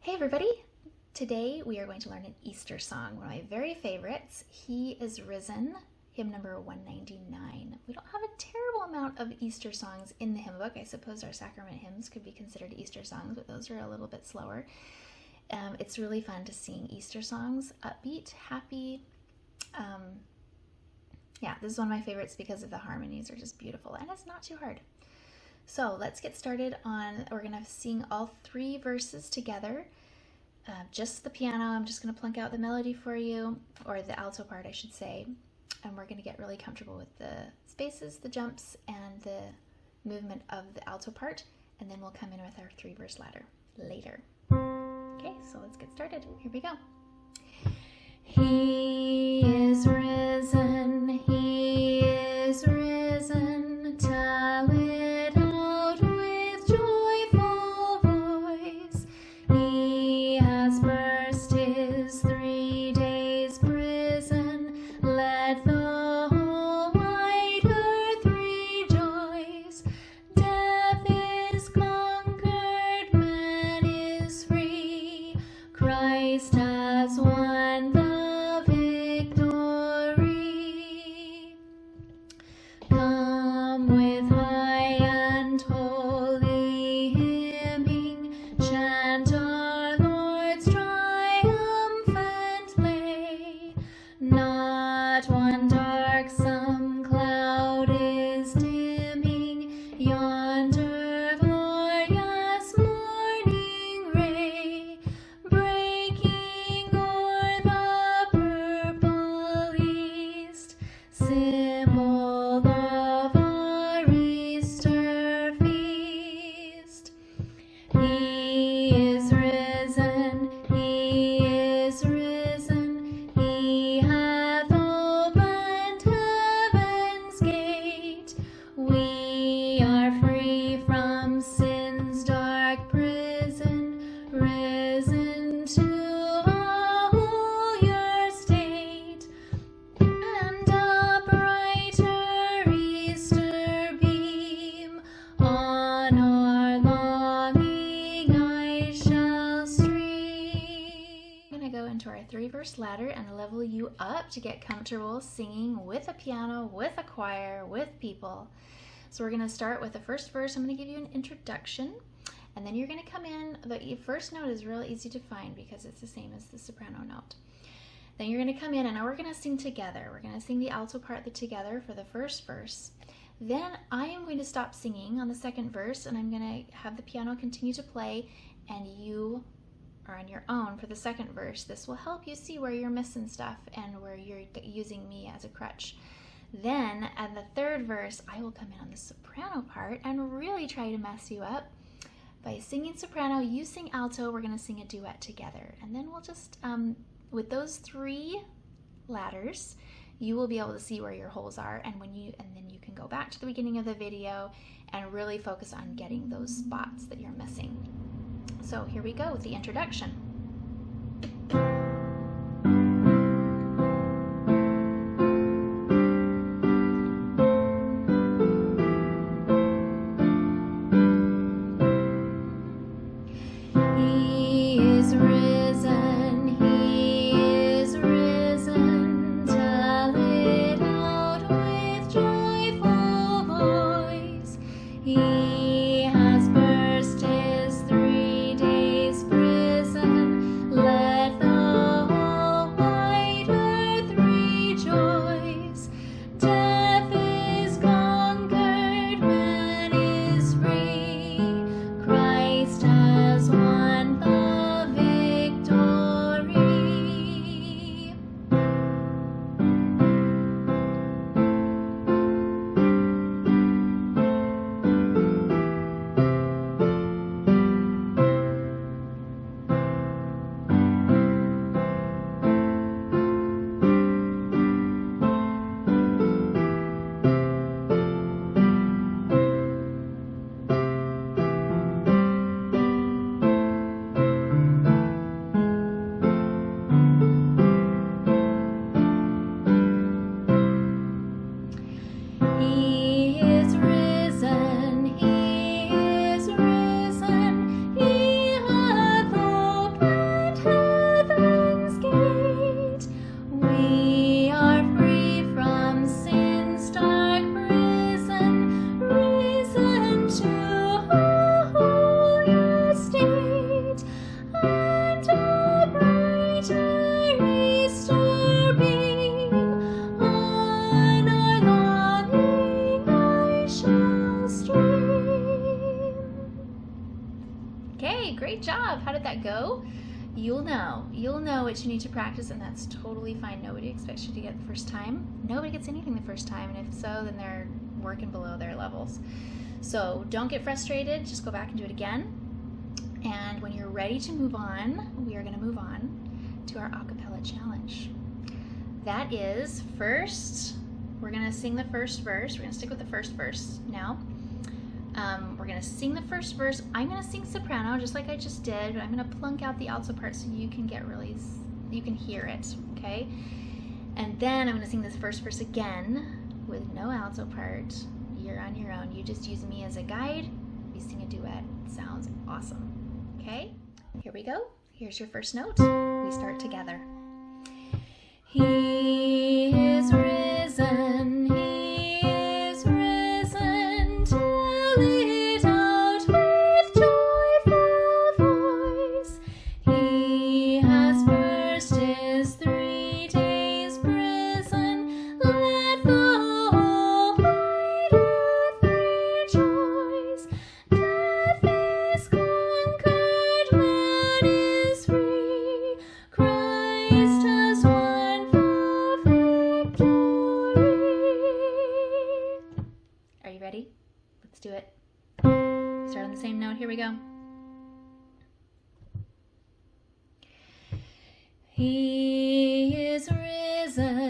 Hey everybody! Today we are going to learn an Easter song, one of my very favorites. He is Risen, hymn number 199. We don't have a terrible amount of Easter songs in the hymn book. I suppose our sacrament hymns could be considered Easter songs, but those are a little bit slower. It's really fun to sing Easter songs, upbeat, happy. Yeah, this is one of my favorites because of the harmonies are just beautiful and it's not too hard. So let's get started we're going to sing all three verses together. Just the piano. I'm just going to plunk out the melody for you, or the alto part I should say, and we're going to get really comfortable with the spaces, the jumps, and the movement of the alto part, and then we'll come in with our 3-verse ladder later. Okay, so let's get started. Here we go. He is risen, he is risen, tell it out with joyful voice. He has burst his 3 days prison, let the whole wide earth rejoice. Death is conquered, man is free, Christ has won the victory. Come with high and holy hymning, chant our Lord's triumphant lay. Not one darksome cloud is dimming yonder glorious morning ray, breaking o'er the purple east, symbol of our Easter feast. He is risen, he is risen, he hath opened heaven's gate. We are free from sin's dark prison, risen to a holier state, and a brighter Easter beam on our longing eyes shall stream. I'm going to go into our 3-verse ladder and level you up to get comfortable singing with a piano, with a choir, with people. So we're going to start with the first verse. I'm going to give you an introduction, and then you're going to come in. The first note is real easy to find because it's the same as the soprano note. Then you're going to come in, and now we're going to sing together. We're going to sing the alto part together for the first verse. Then I am going to stop singing on the second verse, and I'm going to have the piano continue to play, and you are on your own for the second verse. This will help you see where you're missing stuff and where you're using me as a crutch. Then at the third verse, I will come in on the soprano part and really try to mess you up. By singing soprano, you sing alto, we're going to sing a duet together. And then we'll just, with those 3 ladders, you will be able to see where your holes are, and then you can go back to the beginning of the video and really focus on getting those spots that you're missing. So here we go with the introduction. He is risen, he is risen, tell it out with joyful voice. He has burst his 3 days prison, stuff. How did that go? You'll know what you need to practice, and that's totally fine. Nobody expects you to get it the first time. Nobody gets anything the first time, and if so, then they're working below their levels. So don't get frustrated, just go back and do it again. And when you're ready to move on, we are gonna move on to our acapella challenge. That is, first, we're gonna sing the first verse. We're gonna stick with the first verse now. We're gonna sing the first verse. I'm gonna sing soprano just like I just did, but I'm gonna plunk out the alto part so you can you can hear it, okay? And then I'm gonna sing this first verse again with no alto part. You're on your own. You just use me as a guide. We sing a duet. It sounds awesome, okay? Here we go. Here's your first note. We start together. He is risen, he is risen, tell it out with joyful voice. He has burst his 3 days prison, let the whole wide earth rejoice. Death is conquered, man is free, Christ has won the victory. Are you ready? Let's do it. Start on the same note. Here we go. He is risen.